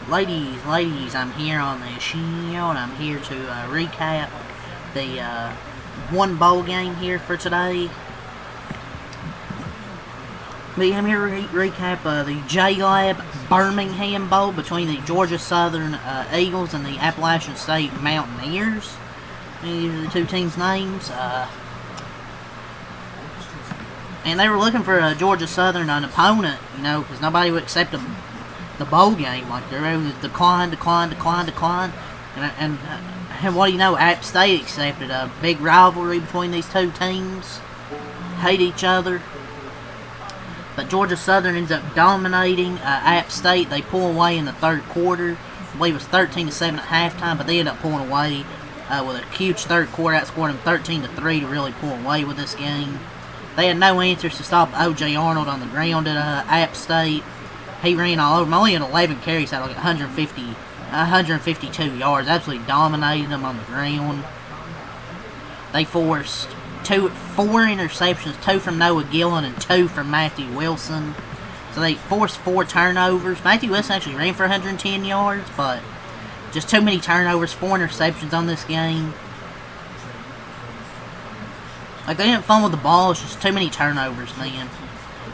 ladies, I'm here on the show, and I'm here to recap the one bowl game here for today. I'm here to recap the Jlab Birmingham Bowl between the Georgia Southern Eagles and the Appalachian State Moutaineers. These are the two teams' names. And they were looking for a Georgia Southern an opponent, because nobody would accept the bowl game. Like, they were decline. And what do you know, App State accepted a big rivalry between these two teams. Hate each other. But Georgia Southern ends up dominating App State. They pull away in the third quarter. I believe it was 13-7 at halftime, but they end up pulling away with a huge third quarter, outscoring them 13-3 to really pull away with this game. They had no answers to stop O.J. Arnold on the ground at App State. He ran all over them. Only in 11 carries, had like 152 yards. Absolutely dominated them on the ground. They forced 4 interceptions, 2 from Noah Gillen and 2 from Matthew Wilson. So they forced 4 turnovers. Matthew Wilson actually ran for 110 yards, but just too many turnovers, 4 interceptions on this game. Like, they didn't fumble the ball, it's just too many turnovers, man.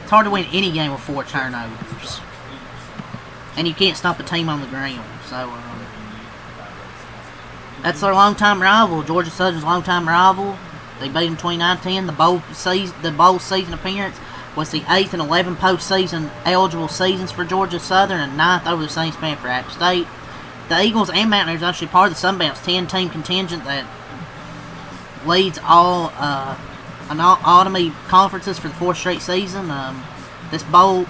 It's hard to win any game with 4 turnovers. And you can't stop a team on the ground. So, that's their longtime rival, Georgia Southern's longtime rival. They beat them 29-10. The bowl season appearance was the 8th and 11th postseason eligible seasons for Georgia Southern and 9th over the same span for App State. The Eagles and Mountaineers are actually part of the Sunbelt's 10-team contingent that leads all autonomy conferences for the 4th straight season. This bowl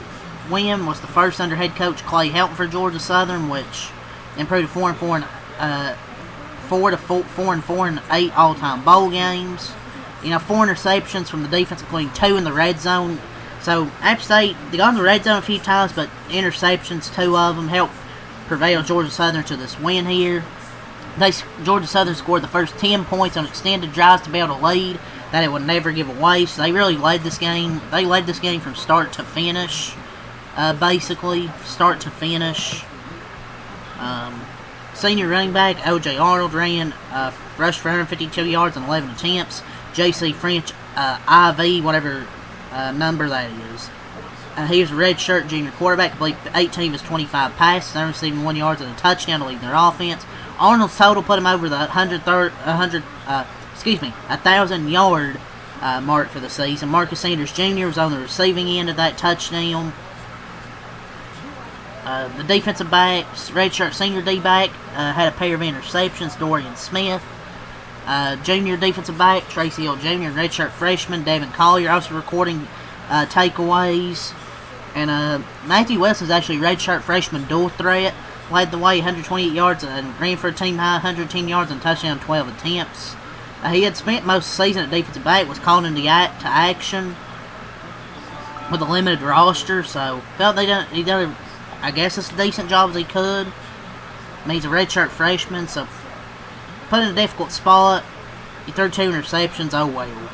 win was the first under head coach Clay Helton for Georgia Southern, which improved to 4-4 and 8 all-time bowl games. 4 interceptions from the defense, including 2 in the red zone. So App State, they got in the red zone a few times, but interceptions, 2 of them, helped prevail Georgia Southern to this win here. Georgia Southern scored the first 10 points on extended drives to be able to lead that it would never give away. So they really led this game. They led this game from start to finish, basically, start to finish. Senior running back O.J. Arnold rushed for 152 yards on 11 attempts. J.C. French, IV, whatever number that is. He was a redshirt junior quarterback, completed 18 of his 25 passes, only receiving 1 yard and a touchdown to lead their offense. Arnold's total put him over the 1,000-yard mark for the season. Marcus Sanders Jr. was on the receiving end of that touchdown. The defensive backs, redshirt senior D-back, had a pair of interceptions. Dorian Smith, junior defensive back, Tracy Hill Jr., and redshirt freshman Devin Collier also recording takeaways. And Matthew Wilson's actually redshirt freshman dual threat, led the way 128 yards and ran for a team high 110 yards and touchdown 12 attempts. He had spent most of the season at defensive back, was called into action with a limited roster, so felt he done I guess as decent job as he could. I mean, he's a redshirt freshman, so put in a difficult spot. He threw 2 interceptions, oh well.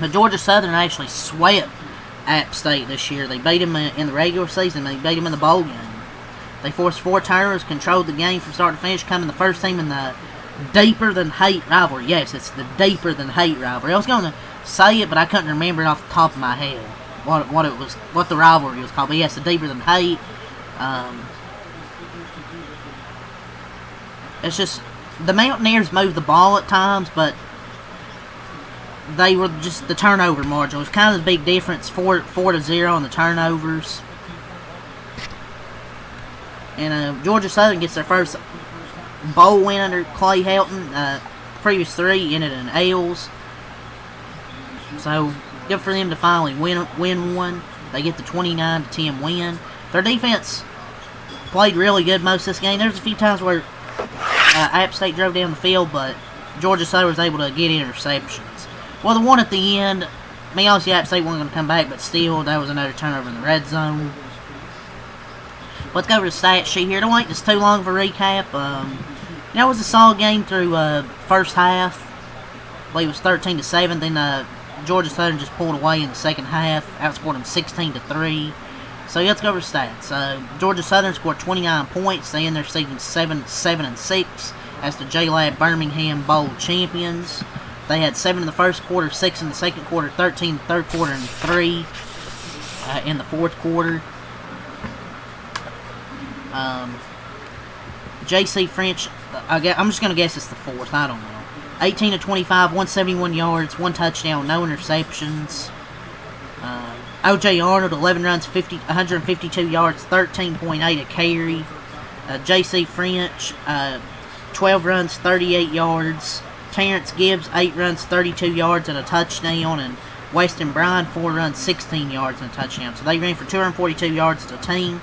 But Georgia Southern actually swept App State this year. They beat him in the regular season, and they beat him in the bowl game. They forced 4 turnovers, controlled the game from start to finish, coming the first team in the deeper-than-hate rivalry. Yes, it's the deeper-than-hate rivalry. I was going to say it, but I couldn't remember it off the top of my head what the rivalry was called. But yes, the deeper-than-hate. It's just the Mountaineers moved the ball at times, but they were just the turnover margin. It was kind of the big difference, 4-0 on the turnovers. And Georgia Southern gets their first bowl win under Clay Helton. Previous 3 ended in L's. So good for them to finally win one. They get the 29-10 win. Their defense played really good most of this game. There was a few times where App State drove down the field, but Georgia Southern was able to get interceptions. Well, the one at the end, obviously App State wasn't going to come back, but still, that was another turnover in the red zone. Let's go over the stat sheet here. I don't think this too long of a recap. It was a solid game through first half. I believe it was 13-7. Then Georgia Southern just pulled away in the second half, outscored them 16-3. So let's go over stats. Georgia Southern scored 29 points. They end their season 7-6 as the Jlab Birmingham Bowl champions. They had 7 in the first quarter, 6 in the second quarter, 13 in the third quarter, and 3 in the fourth quarter. J.C. French, I'm just going to guess it's the fourth. I don't know. 18 to 25, 171 yards, 1 touchdown, no interceptions. O.J. Arnold, 11 runs, 152 yards, 13.8 a carry. J.C. French, 12 runs, 38 yards. Terrence Gibbs, 8 runs, 32 yards and a touchdown. And Weston Bryan, 4 runs, 16 yards and a touchdown. So they ran for 242 yards as a team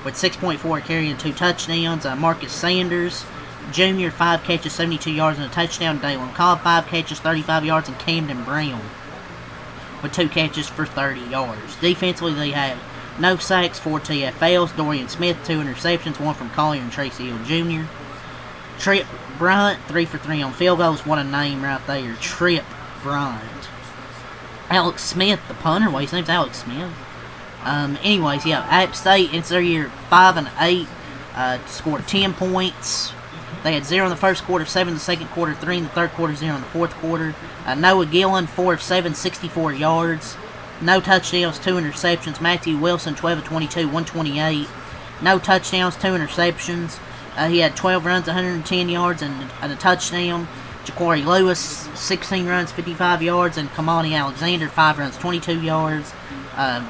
with 6.4 a carry and 2 touchdowns. Marcus Sanders, Jr., 5 catches, 72 yards and a touchdown. Dalen Cobb, 5 catches, 35 yards. And Camden Brown with 2 catches for 30 yards. Defensively, they had no sacks, 4 TFLs. Dorian Smith, 2 interceptions, 1 from Collier and Tracy Hill Jr. Trip Bryant, 3 for 3 on field goals. What a name right there. Trip Bryant. Alex Smith, the punter. Well, his name's Alex Smith. Anyways, yeah, App State ends their year 5-8. Scored 10 points. They had 0 in the first quarter, 7 in the second quarter, 3 in the third quarter, 0 in the fourth quarter. Noah Gillen, 4 of 7, 64 yards. No touchdowns, 2 interceptions. Matthew Wilson, 12 of 22, 128. No touchdowns, 2 interceptions. He had 12 runs, 110 yards, and a touchdown. Ja'Cory Lewis, 16 runs, 55 yards, and Kamani Alexander, 5 runs, 22 yards.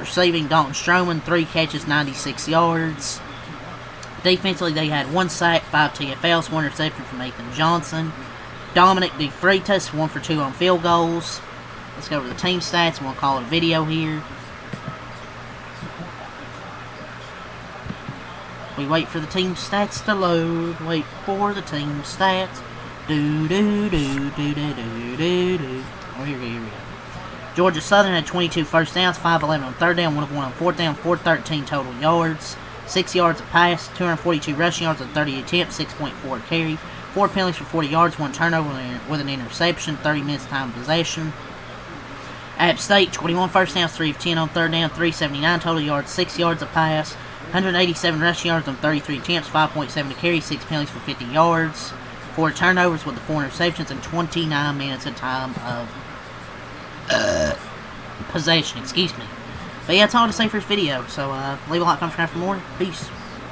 Receiving, Dalton Stroman, 3 catches, 96 yards. Defensively, they had 1 sack, 5 TFLs, 1 interception from Ethan Johnson. Dominic DeFreitas, 1 for 2 on field goals. Let's go over the team stats, and we'll call it a video here. We wait for the team stats to load. Wait for the team stats. Do do do do do do do do. Oh, here we go. Georgia Southern had 22 first downs, 5-11 on third down, 1 of 1 on fourth down, 413 total yards, 6 yards a pass, 242 rushing yards on 30 attempts, 6.4 a carry, 4 penalties for 40 yards, 1 turnover with an interception, 30 minutes time of possession. App State, 21 first downs, 3 of 10 on third down, 379 total yards, 6 yards a pass, 187 rushing yards on 33 attempts, 5.7 to carry, 6 penalties for 50 yards, 4 turnovers with the 4 interceptions, and 29 minutes of time of possession. Excuse me. But yeah, that's all to say for this video. So leave a like, comment, subscribe for more. Peace.